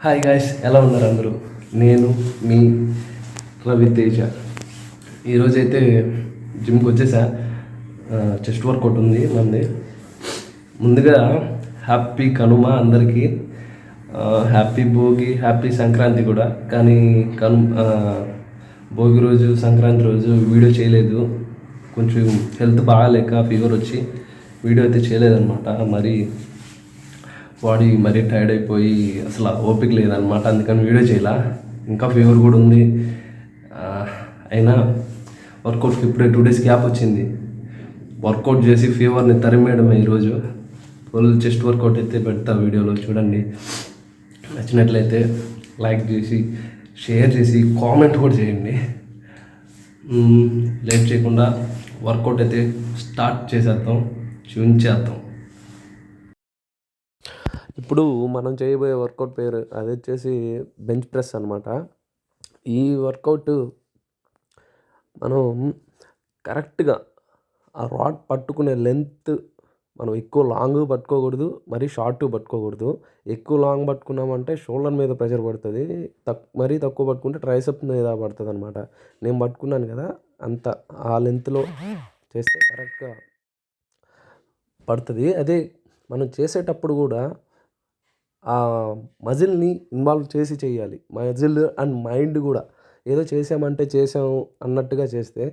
Hi guys, ఎలా ఉన్నారు అందరూ? నేను మీ రవితేజ. ఈరోజైతే జిమ్కి వచ్చేసా. చెస్ట్ వర్కౌట్ ఉంది మంది. ముందుగా హ్యాపీ కనుమ అందరికీ. హ్యాపీ భోగి, హ్యాపీ సంక్రాంతి కూడా. కానీ భోగి రోజు, సంక్రాంతి రోజు వీడియో చేయలేదు. కొంచెం హెల్త్ బాగాలేక ఫీవర్ వచ్చి వీడియో అయితే చేయలేదన్నమాట. మరి బాడీ మరీ టైర్డ్ అయిపోయి అసలు ఓపిక లేదనమాట, అందుకని వీడియో చేయాల. ఇంకా ఫీవర్ కూడా ఉంది. అయినా వర్కౌట్కి ఇప్పుడే 2 days గ్యాప్ వచ్చింది. వర్కౌట్ చేసి ఫీవర్ని తరిమేయడమే ఈరోజు. ఫుల్ చెస్ట్ వర్కౌట్ అయితే పెడతా వీడియోలో, చూడండి. నచ్చినట్లయితే లైక్ చేసి, షేర్ చేసి, కామెంట్ కూడా చేయండి. లేట్ చేయకుండా వర్కౌట్ అయితే స్టార్ట్ చేసేద్దాం, చూపించేద్దాం. ఇప్పుడు మనం చేయబోయే వర్కౌట్ పేరు అది వచ్చేసి బెంచ్ ప్రెస్ అనమాట. ఈ వర్కౌట్ మనం కరెక్ట్గా ఆ రాడ్ పట్టుకునే లెంత్ మనం ఎక్కువ లాంగ్ పట్టుకోకూడదు, మరీ షార్ట్ పట్టుకోకూడదు. ఎక్కువ లాంగ్ పట్టుకున్నామంటే షోల్డర్ మీద ప్రెషర్ పడుతుంది, మరీ తక్కువ పట్టుకుంటే ట్రైసెప్ మీద పడుతుంది అనమాట. నేను పట్టుకున్నాను కదా, అంత ఆ లెంత్లో చేస్తే కరెక్ట్గా పడుతుంది. అదే మనం చేసేటప్పుడు కూడా ఆ మజిల్ని ఇన్వాల్వ్ చేసి చేయాలి. మజిల్ అండ్ మైండ్ కూడా. ఏదో చేసామంటే చేసాము అన్నట్టుగా చేస్తే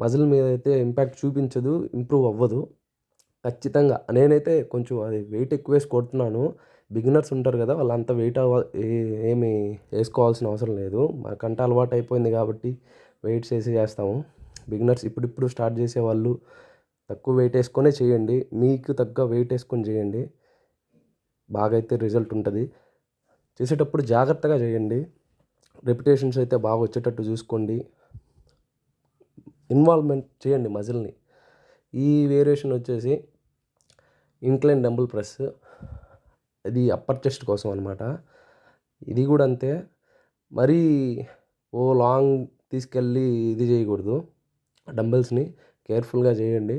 మజిల్ మీద అయితే ఇంపాక్ట్ చూపించదు, ఇంప్రూవ్ అవ్వదు ఖచ్చితంగా. నేనైతే కొంచెం అది వెయిట్ ఎక్కువ వేసి కొడుతున్నాను. బిగినర్స్ ఉంటారు కదా, వాళ్ళంత వెయిట్ ఏమి వేసుకోవాల్సిన అవసరం లేదు. మాకంటే అలవాటు అయిపోయింది కాబట్టి వెయిట్స్ వేసి చేస్తాము. బిగినర్స్ ఇప్పుడిప్పుడు స్టార్ట్ చేసే వాళ్ళు తక్కువ వెయిట్ వేసుకొనే చేయండి. మీకు తగ్గ వెయిట్ వేసుకొని చేయండి, బాగా అయితే రిజల్ట్ ఉంటుంది. చేసేటప్పుడు జాగ్రత్తగా చేయండి. రెపిటేషన్స్ అయితే బాగా వచ్చేటట్టు చూసుకోండి. ఇన్వాల్వ్మెంట్ చేయండి మజిల్ని. ఈ వేరియేషన్ వచ్చేసి ఇంక్లైన్ డంబుల్ ప్రెస్, ఇది అప్పర్ చెస్ట్ కోసం అనమాట. ఇది కూడా అంతే, మరీ లాంగ్ తీసుకెళ్ళి ఇది చేయకూడదు. డంబెల్స్ని కేర్ఫుల్గా చేయండి.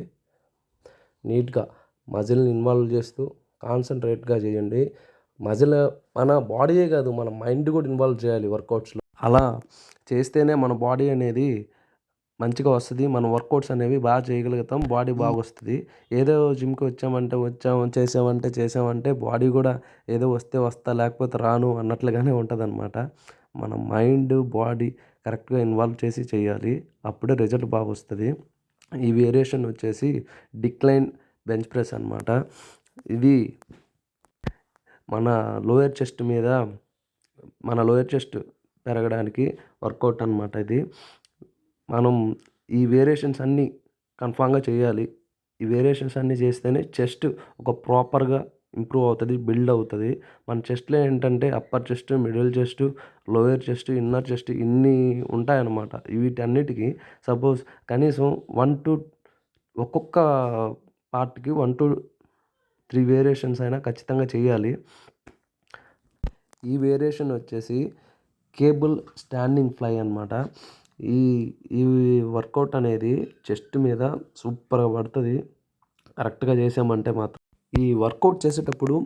నీట్గా మజిల్ని ఇన్వాల్వ్ చేస్తూ కాన్సన్ట్రేట్గా చేయండి. మజిల్ మన బాడీయే కాదు, మన మైండ్ కూడా ఇన్వాల్వ్ చేయాలి వర్కౌట్స్లో. అలా చేస్తేనే మన బాడీ అనేది మంచిగా వస్తుంది. మన వర్కౌట్స్ అనేవి బాగా చేయగలుగుతాం, బాడీ బాగా వస్తుంది. ఏదో జిమ్కి చేసామంటే బాడీ కూడా ఏదో వస్తే వస్తా లేకపోతే రాను అన్నట్లుగానే ఉంటుంది అనమాట. మన మైండ్ బాడీ కరెక్ట్గా ఇన్వాల్వ్ చేసి చేయాలి, అప్పుడే రిజల్ట్ బాగా వస్తుంది. ఈ వేరియేషన్ వచ్చేసి డిక్లైన్ బెంచ్ ప్రెస్ అనమాట. ఇది మన లోయర్ చెస్ట్ పెరగడానికి వర్కౌట్ అనమాట. ఇది మనం ఈ వేరియేషన్స్ అన్నీ కన్ఫామ్గా చేయాలి. ఈ వేరియేషన్స్ అన్నీ చేస్తేనే చెస్ట్ ఒక ప్రాపర్గా ఇంప్రూవ్ అవుతుంది, బిల్డ్ అవుతుంది. మన చెస్ట్లో ఏంటంటే upper chest, middle chest, lower chest, inner chest ఇన్ని ఉంటాయన్నమాట. వీటన్నిటికీ సపోజ్ కనీసం ఒక్కొక్క పార్ట్కి 1 to 3 వేరియేషన్స్ అయినా ఖచ్చితంగా చేయాలి. ఈ వేరియేషన్ వచ్చేసి కేబుల్ స్టాండింగ్ ఫ్లై అనమాట. ఈ వర్కౌట్ అనేది చెస్ట్ మీద సూపర్గా పడుతుంది కరెక్ట్గా చేసామంటే మాత్రం. ఈ వర్కౌట్ చేసేటప్పుడు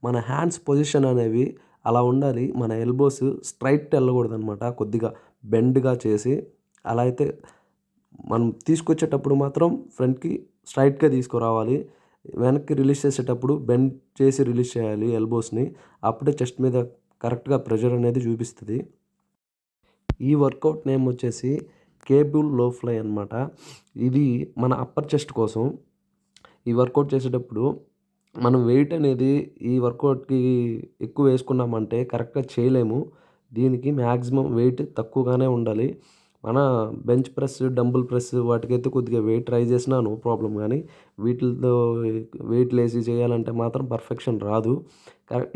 మన హ్యాండ్స్ పొజిషన్ అనేవి అలా ఉండాలి. మన ఎల్బోస్ స్ట్రైట్ వెళ్ళకూడదు అనమాట, కొద్దిగా బెండ్గా చేసి. అలా అయితే మనం తీసుకొచ్చేటప్పుడు మాత్రం ఫ్రంట్కి స్ట్రైట్గా తీసుకురావాలి. వెనక్కి రిలీజ్ చేసేటప్పుడు బెండ్ చేసి రిలీజ్ చేయాలి ఎల్బోస్ని. అప్పుడే చెస్ట్ మీద కరెక్ట్గా ప్రెషర్ అనేది చూపిస్తుంది. ఈ వర్కౌట్ నేమ్ వచ్చేసి కేబుల్ లో ఫ్లై అనమాట. ఇది మన అప్పర్ చెస్ట్ కోసం. ఈ వర్కౌట్ చేసేటప్పుడు మనం వెయిట్ అనేది ఈ వర్కౌట్కి ఎక్కువ వేసుకున్నామంటే కరెక్ట్గా చేయలేము. దీనికి మ్యాక్సిమం వెయిట్ తక్కువగానే ఉండాలి. మన బెంచ్ ప్రెస్, డంబుల్ ప్రెస్ వాటికైతే కొద్దిగా వెయిట్ ట్రై చేసినా నో ప్రాబ్లం, కానీ వీటితో వెయిట్ లేసి చేయాలంటే మాత్రం పర్ఫెక్షన్ రాదు.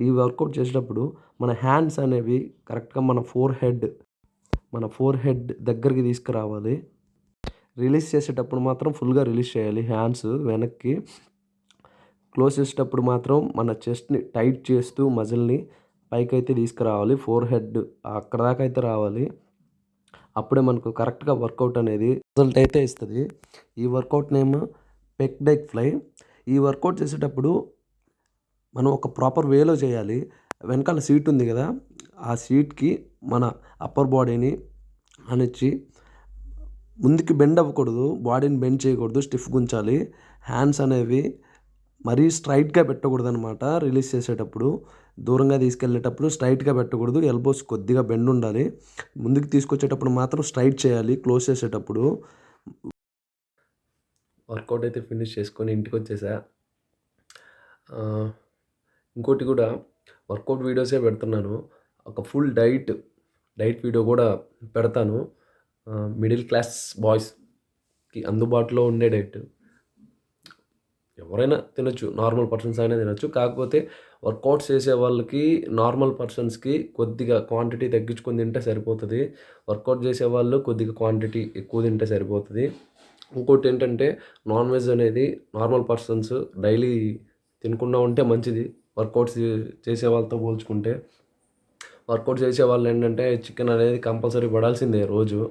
ఈ వర్కౌట్ చేసేటప్పుడు మన హ్యాండ్స్ అనేవి కరెక్ట్గా మన ఫోర్ హెడ్ దగ్గరికి తీసుకురావాలి. రిలీజ్ చేసేటప్పుడు మాత్రం ఫుల్గా రిలీజ్ చేయాలి. హ్యాండ్స్ వెనక్కి క్లోజ్ చేసేటప్పుడు మాత్రం మన చెస్ట్ని టైట్ చేస్తూ మజిల్ని పైకి అయితే తీసుకురావాలి. ఫోర్ హెడ్ అక్కడ దాకా అయితే రావాలి. అప్పుడే మనకు కరెక్ట్గా వర్కౌట్ అనేది రిజల్ట్ అయితే ఇస్తుంది. ఈ వర్కౌట్ నేమ్ పెక్ ఫ్లై. ఈ వర్కౌట్ చేసేటప్పుడు మనం ఒక ప్రాపర్ వేలో చేయాలి. వెనకాల సీట్ ఉంది కదా, ఆ సీట్కి మన అప్పర్ బాడీని అణిచి ముందుకి బెండ్ అవ్వకూడదు, బాడీని బెండ్ చేయకూడదు, స్టిఫ్గా ఉంచాలి. హ్యాండ్స్ అనేవి మరీ స్ట్రైట్గా పెట్టకూడదు అనమాట. రిలీజ్ చేసేటప్పుడు దూరంగా తీసుకెళ్ళేటప్పుడు స్ట్రైట్గా పెట్టకూడదు, ఎల్బోస్ కొద్దిగా బెండ్ ఉండాలి. ముందుకు తీసుకొచ్చేటప్పుడు మాత్రం స్ట్రైట్ చేయాలి క్లోజ్ చేసేటప్పుడు. వర్కౌట్ అయితే ఫినిష్ చేసుకొని ఇంటికి వచ్చేసా. ఇంకోటి కూడా వర్కౌట్ వీడియోసే పెడుతున్నాను, ఒక ఫుల్ డైట్ వీడియో కూడా పెడతాను. మిడిల్ క్లాస్ బాయ్స్కి అందుబాటులో ఉండే డైట్, ఎవరైనా తినొచ్చు, నార్మల్ పర్సన్స్ అయినా తినొచ్చు. కాకపోతే వర్కౌట్స్ చేసే వాళ్ళకి, నార్మల్ పర్సన్స్కి కొద్దిగా క్వాంటిటీ తగ్గించుకొని తింటే సరిపోతుంది. వర్కౌట్ చేసేవాళ్ళు కొద్దిగా క్వాంటిటీ ఎక్కువ తింటే సరిపోతుంది. ఇంకోటి ఏంటంటే నాన్ వెజ్ అనేది నార్మల్ పర్సన్స్ డైలీ తినకుండా ఉంటే మంచిది, వర్కౌట్స్ చేసే వాళ్ళతో పోల్చుకుంటే. వర్కౌట్ చేసే వాళ్ళు ఏంటంటే చికెన్ అనేది కంపల్సరీ పడాల్సిందే రోజు.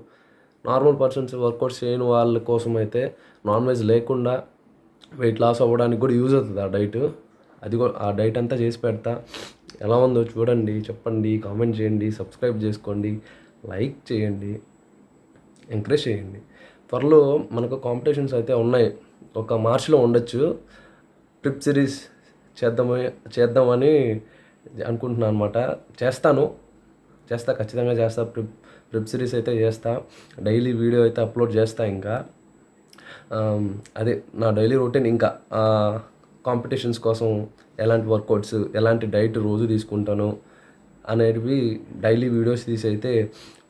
నార్మల్ పర్సన్స్ వర్కౌట్స్ చేయని వాళ్ళ కోసం అయితే నాన్ వెజ్ లేకుండా వెయిట్ లాస్ అవ్వడానికి కూడా యూజ్ అవుతుంది ఆ డైట్. అది కూడా ఆ డైట్ అంతా చేసి పెడతా. ఎలా ఉందో చూడండి, చెప్పండి, కామెంట్ చేయండి, సబ్స్క్రైబ్ చేసుకోండి, లైక్ చేయండి, ఎంకరేజ్ చేయండి. త్వరలో మనకు కాంపిటీషన్స్ అయితే ఉన్నాయి, ఒక మార్చ్లో ఉండొచ్చు. ట్రిప్ సిరీస్ చేద్దామని అనుకుంటున్నాను అనమాట. చేస్తా, ఖచ్చితంగా చేస్తా. ట్రిప్ సిరీస్ అయితే చేస్తా, డైలీ వీడియో అయితే అప్లోడ్ చేస్తా. ఇంకా అదే నా డైలీ రొటీన్. ఇంకా కాంపిటీషన్స్ కోసం ఎలాంటి వర్కౌట్స్, ఎలాంటి డైట్ రోజు తీసుకుంటాను అనేటివి డైలీ వీడియోస్ తీసి అయితే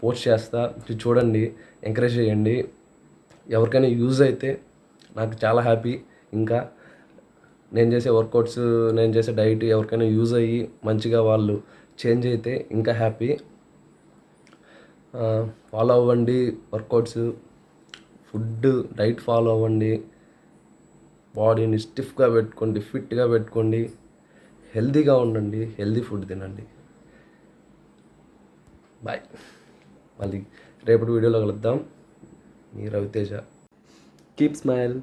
పోస్ట్ చేస్తా. చూడండి, ఎంకరేజ్ చేయండి. ఎవరికైనా యూజ్ అయితే నాకు చాలా హ్యాపీ. ఇంకా నేను చేసే వర్కౌట్స్, నేను చేసే డైట్ ఎవరికైనా యూజ్ అయ్యి మంచిగా వాళ్ళు చేంజ్ అయితే ఇంకా హ్యాపీ. ఫాలో అవ్వండి వర్కౌట్స్, ఫుడ్, డైట్ ఫాలో అవ్వండి, బాడీని స్టిఫ్గా పెట్టుకోండి, ఫిట్గా పెట్టుకోండి, హెల్తీగా ఉండండి, హెల్తీ ఫుడ్ తినండి. బాయ్. మళ్ళీ రేపటి వీడియోలో కలుద్దాం. మీ రవితేజ. Keep smile.